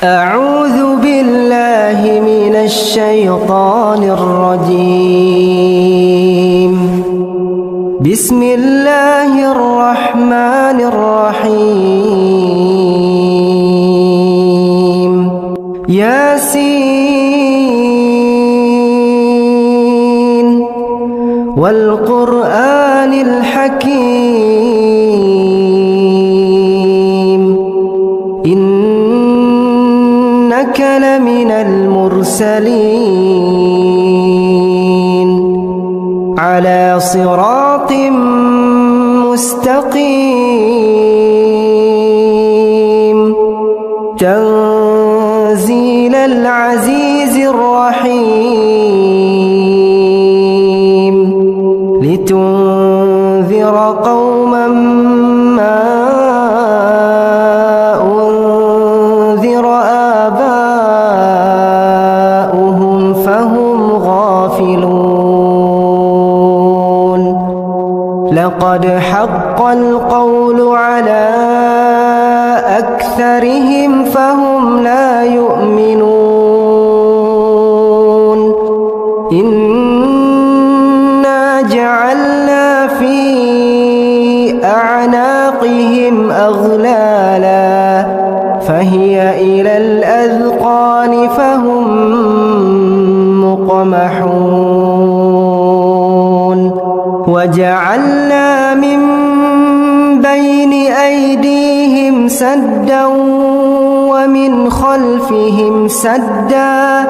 أعوذ بالله من الشيطان الرجيم. بسم الله الرحمن الرحيم. ياسين والقرآن الحكيم إنك لمن المرسلين على صراط مستقيم تنزيل العزيز الرحيم لتنذر قوما ما أنذر آباؤهم فهم غافلون. لقد حق القول على أكثرهم فهم لا يؤمنون. إنا جعلنا في أعناقهم أغلالا فهي إلى الأذقان فهم مقمحون. وجعلنا من بين أيديهم سدا ومن خلفهم سدا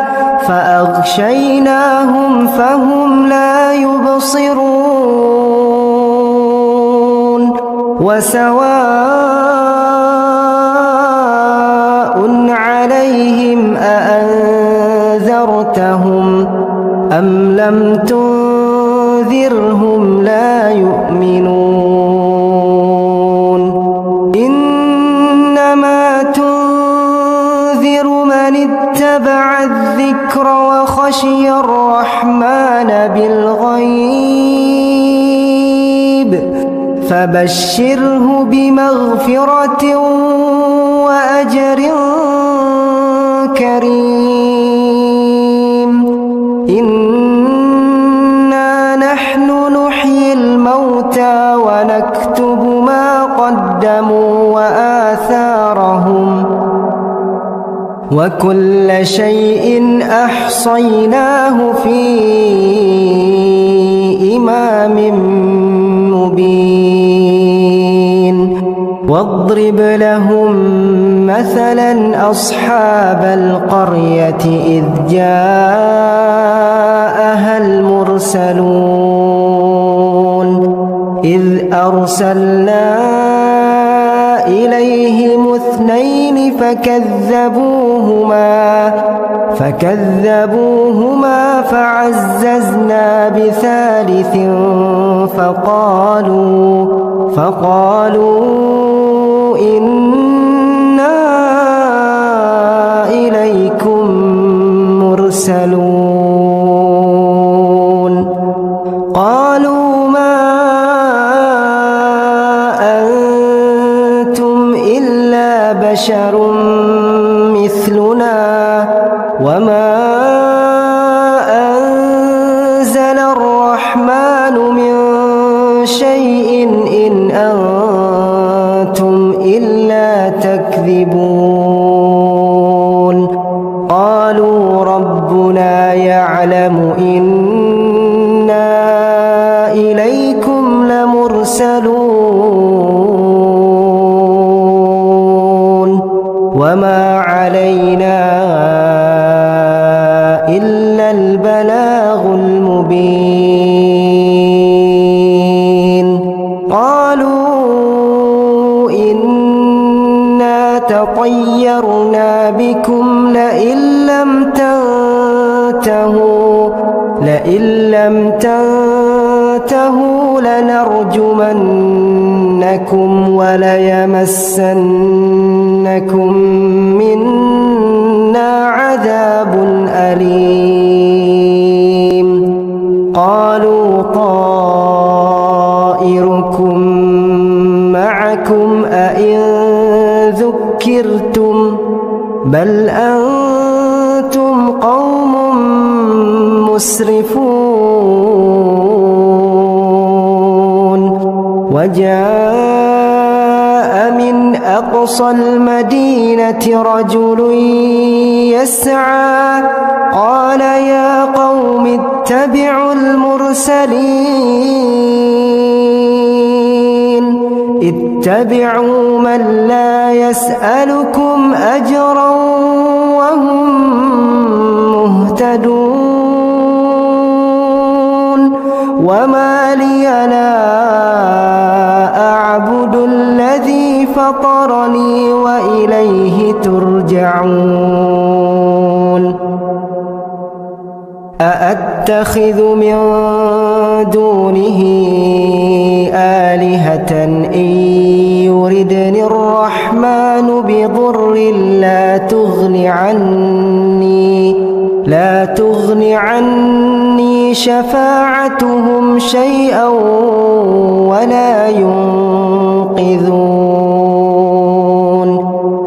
فأغشيناهم فهم لا يبصرون. وسواء عليهم أأنذرتهم أم لم تنذرهم لا يؤمنون. إنما تنذر من اتبع الذكر وخشي الرحمن بالغيب فبشره بمغفرة وأجر كريم. إنا نحن نحيي الموتى ونكتب ما قدموا وآثارهم وكل شيء أحصيناه في إمام مبين. واضرب لهم مثلا أصحاب القرية إذ جاءها المرسلون إذ أرسلنا إليهم اثنين فكذبوهما فعززنا بثالث فقالوا إنا إليكم مرسلون. قالوا ما أنتم إلا بشر مثلنا وما أنزل الرحمن من شيء إن أنتم إلا تكذبون. قالوا ربنا يعلم إنا إليكم لمرسلون وما علينا إلا البلاغ المبين. قالوا إنا تطيرنا بكم لئن لم تنتهوا لنرجمنكم وليمسنكم منا عذاب أليم. قالوا طائركم معكم أئن ذكرتم بل أنتم قوم مسرفون وجاء من أقصى المدينة رجل يسعى قال يا قوم اتبعوا المرسلين اتبعوا من لا يسألكم أجرا وهم مهتدون وما لي لا أعبد الذي فطرني وإليه ترجعون أأتخذ من دونه آلهة إن يردني الرحمن بضر لا تغن عني شفاعتهم شيئا ولا ينقذون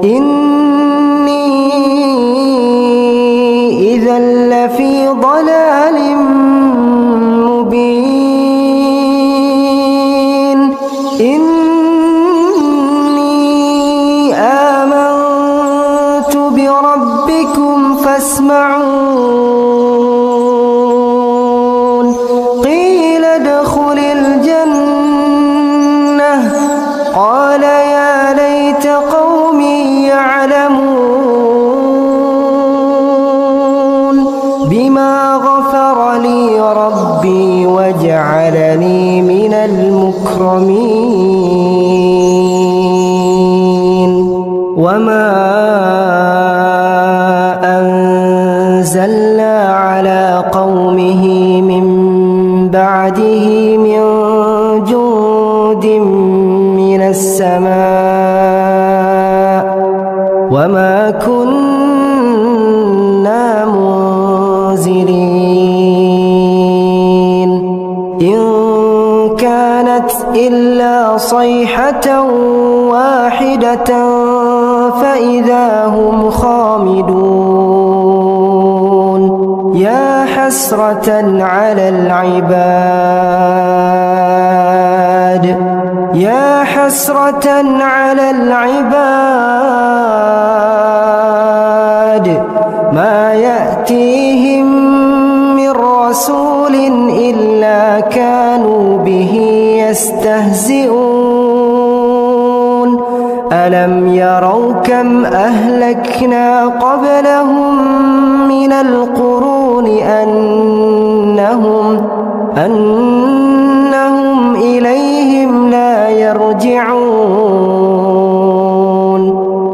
إني إذا لفي ضلال مبين إني آمنت بربكم فاسمعون قيل ادخل الجنة قال يا ليت قومي يعلمون بما غفر لي ربي وجعلني من المكرمين وما أنزلنا على قومه من بعده من جند من السماء وما كنا منزلين إن كانت إلا صيحة واحدة فإذا هم خامدون يا حسرة على العباد ما يأتيهم من رسول إلا كانوا به يستهزئون ألم يروا كم أهلكنا قبلهم من القرون أنهم إليهم لا يرجعون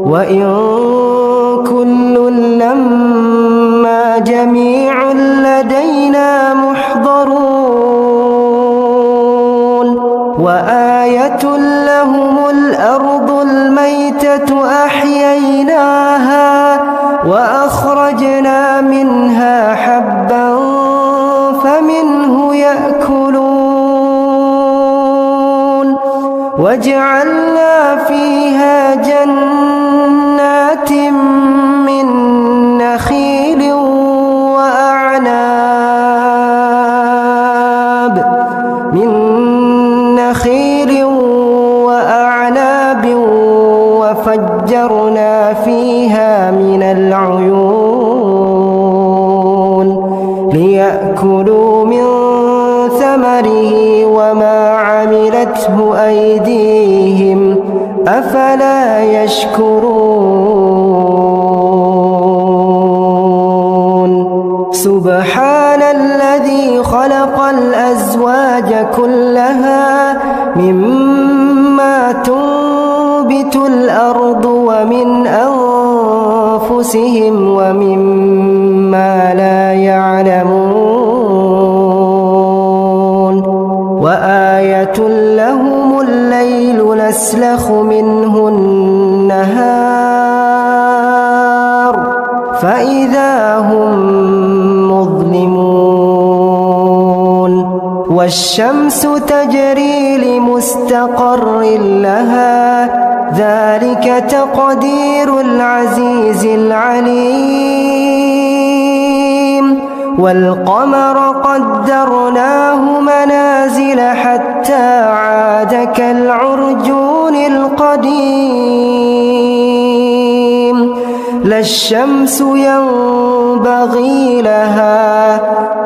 وإن كل لما جميع لدينا محضرون وآية لهم الأرض الميتة أحييناها وأخرجنا منها حبا فمنه يأكلون وجعلنا فيها جنات من نخيل وأعناب وفجرنا فيها من العيون ليأكلوا من ثمره وما عملته أيديهم أفلا يشكرون سبحان الذي خلق الأزواج كلها مما تنبت الأرض ومن أنفسهم ومما لا يعلمون وآية لهم الليل نسلخ منه النهار فإذا هم مظلمون والشمس تجري لمستقر لها ذلك تقدير العزيز العليم والقمر قدرناه منازل حتى عاد كالعرجون القديم لا الشمس ينبغي لها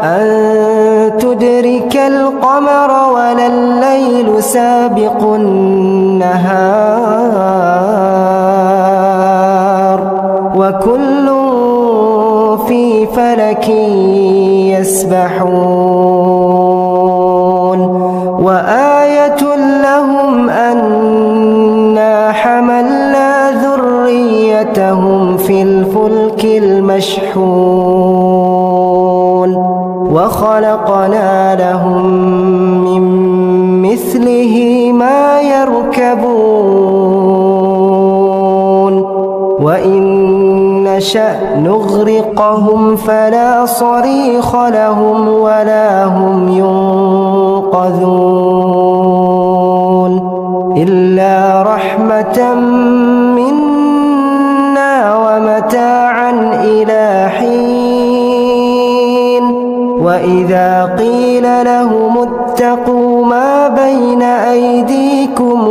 أن تدرك القمر ولا الليل سابق النهار وكل في فلك يسبحون وآية لهم أنا حملنا ذريتهم في الفلك المشحون وخلقنا لهم من مثله ما يركبون وإن نشأ نغرقهم فلا صريخ لهم ولا هم ينقذون إلا رحمة منا ومتاعا إلى حين وإذا قيل لهم اتقوا ما بين أيديكم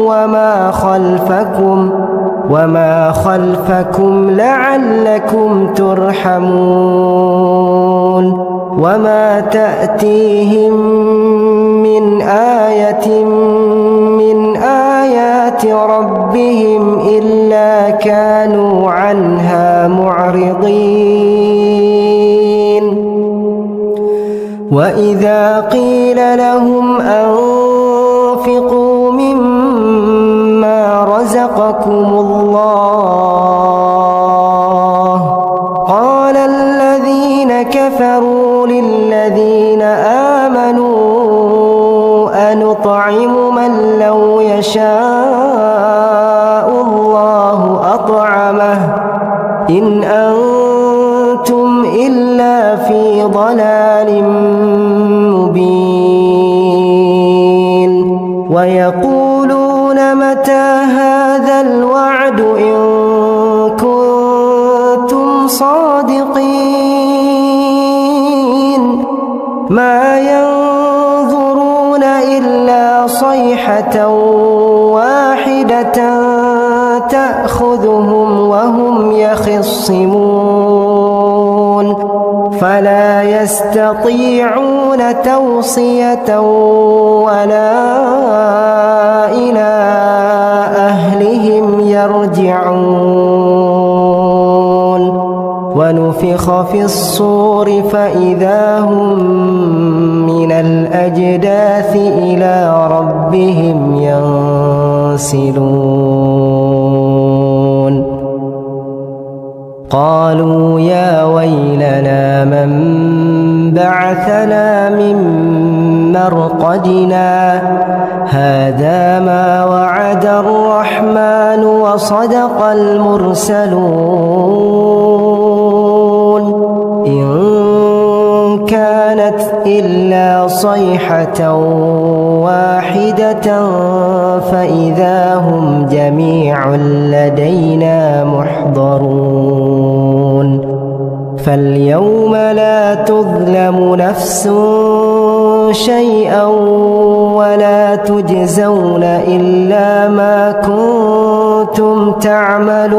وما خلفكم لعلكم ترحمون وما تأتيهم من آية من آيات ربهم إلا كانوا عنها معرضين وإذا قيل لهم أنفقوا مما رزقكم الله قال الذين كفروا للذين آمنوا أنطعم من لو يشاء الله أطعمه إن أنتم إلا في ضلال مبين ويقولون متى هذا الوعد إن كنتم صادقين ما ينظرون إلا صيحة واحدة تأخذهم وهم يخصمون فلا يستطيعون توصية ولا إلى أهلهم يرجعون ونفخ في الصور فإذا هم من الأجداث إلى ربهم ينسلون قالوا يا ويلنا من بعثنا من مرقدنا هذا ما وعد الرحمن وصدق المرسلون إن كانت إلا صيحة واحدة فإذا هم جميع لدينا محضرون فاليوم لا تظلم نفس شيئا ولا تجزون إلا ما كنتم تعملون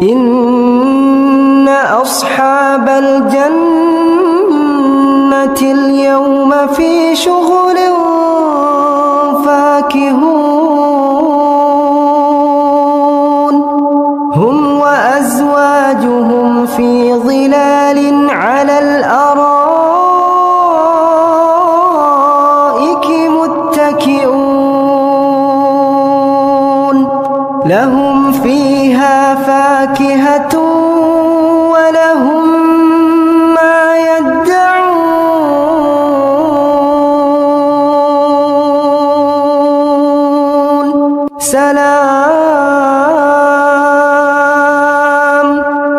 إن أصحاب الجنة اليوم في شغل فاكهون هم وأزواجهم في ظلال على الأرائك متكئون لهم فيها فاكهة ولهم ما يدعون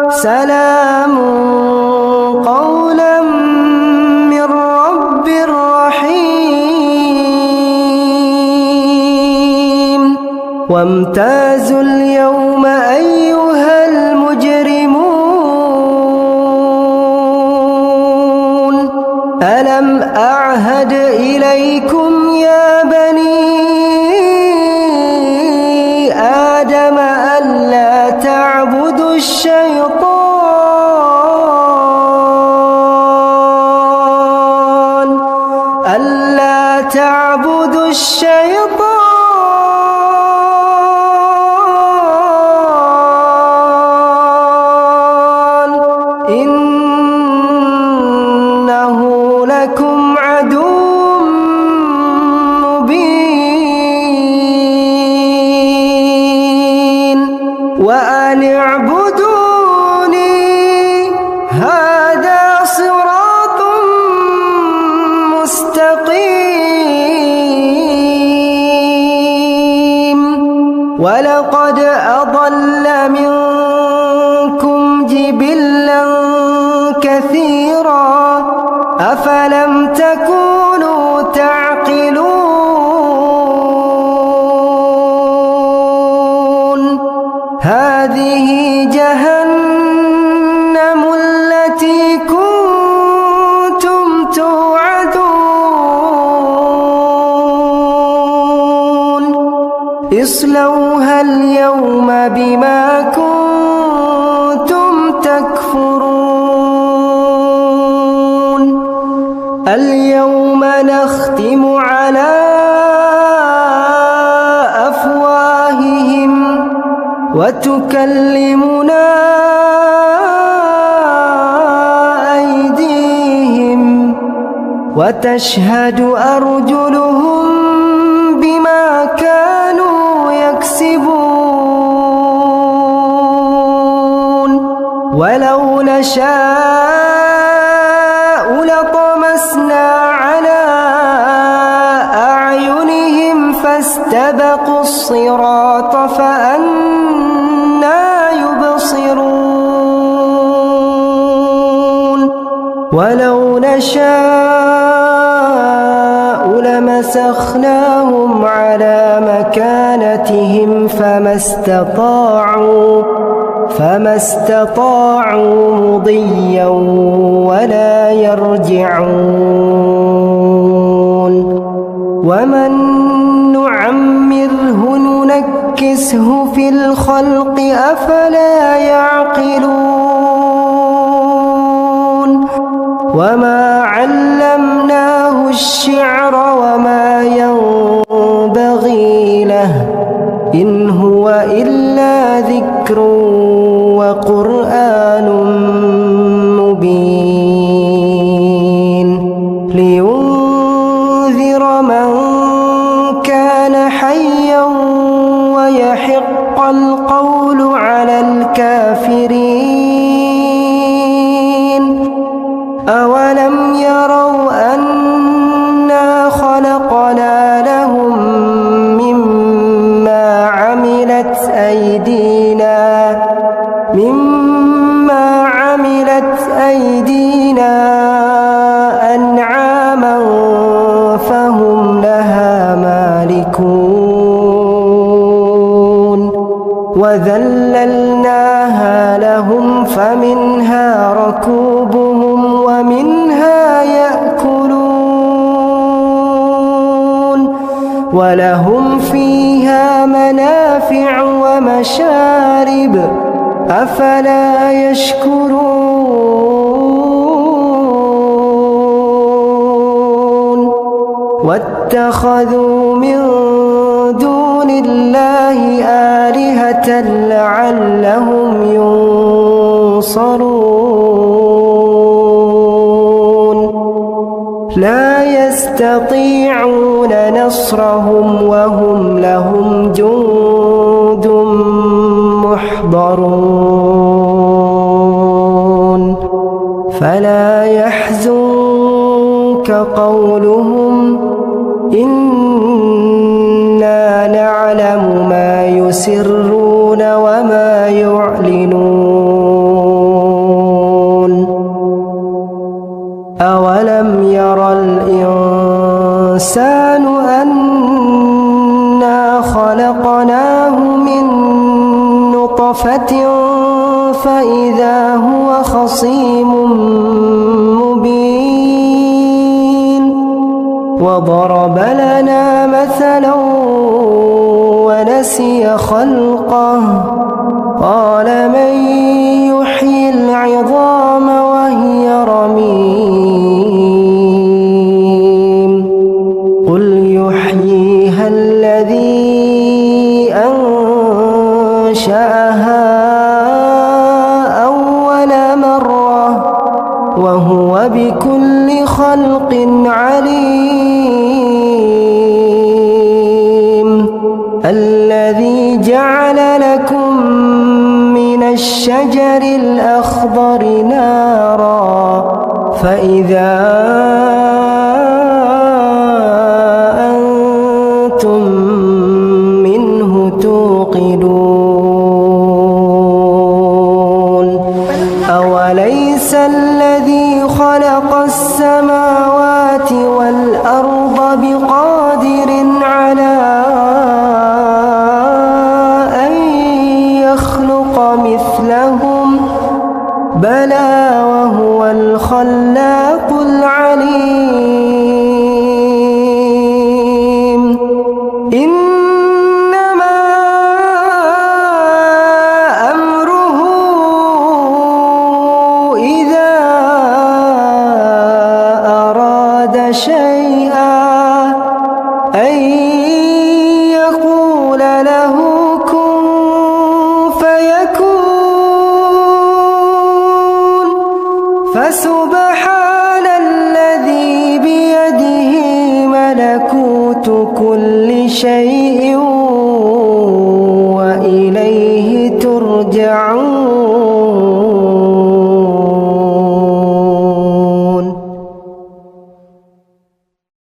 سلام قولا من رب رحيم وامتازوا اليوم أيها المجرمون ألم أعهد إليكم يا بني آدم ألا تعبدوا الشيطان إنه لكم عدو مبين وأن اعبدوني هذا صراط مستقيم ولقد أضل منكم جبلا كثيرا أفلم تكونوا تعقلون هذه جهنم التي كنتم توعدون اصلوها اليوم بما كنتم تكفرون اليوم نختم على أفواههم وتكلمنا أيديهم وتشهد أرجلهم بما كانوا يكسبون ولو نشاء لطمسنا على أعينهم فاستبقوا الصراط فأنى يبصرون ولو نشاء لمسخناهم على مكانتهم فما استطاعوا مضيا ولا يرجعون ومن نعمره ننكسه في الخلق أفلا يعقلون وما علمناه الشعر وما ينبغي له إن هو إلا ذكر وقرآن مبين لينذر من كان حيا ويحق القول على الكافرين أولم يروا أنا خلقنا لهم مما عملت أيدينا أنعاما فهم لها مالكون وذللناها لهم فمنها ركوبهم ومنها يأكلون ولهم فيها منافع ومشارب أفلا يشكرون واتخذوا من دون الله آلهة لعلهم ينصرون لا يستطيعون نصرهم وهم لهم جند محضرون فلا يحزنك قولهم إنا نعلم ما يسرون وما يعلنون أولم ير الإنسان أنا خلقناه صافة فإذا هو خصيم مبين وضرب لنا مثلا ونسي خلقه قال من يحيي العظام وهي رميم قل يحييها الذي أنشأها أول مرة وهو بكل خلق عليم الذي جعل لكم من الشجر الأخضر نارا فإذا أنتم منه توقدون أوليس الذي خلق السماوات والأرض بقادر على أن يخلق مثلهم بلى وهو الخلاق العليم إنما أمره إذا أراد شيئا أن يقول له كن فيكون فسبحان الذي بيده ملكوت كل شيء وإليه ترجعون.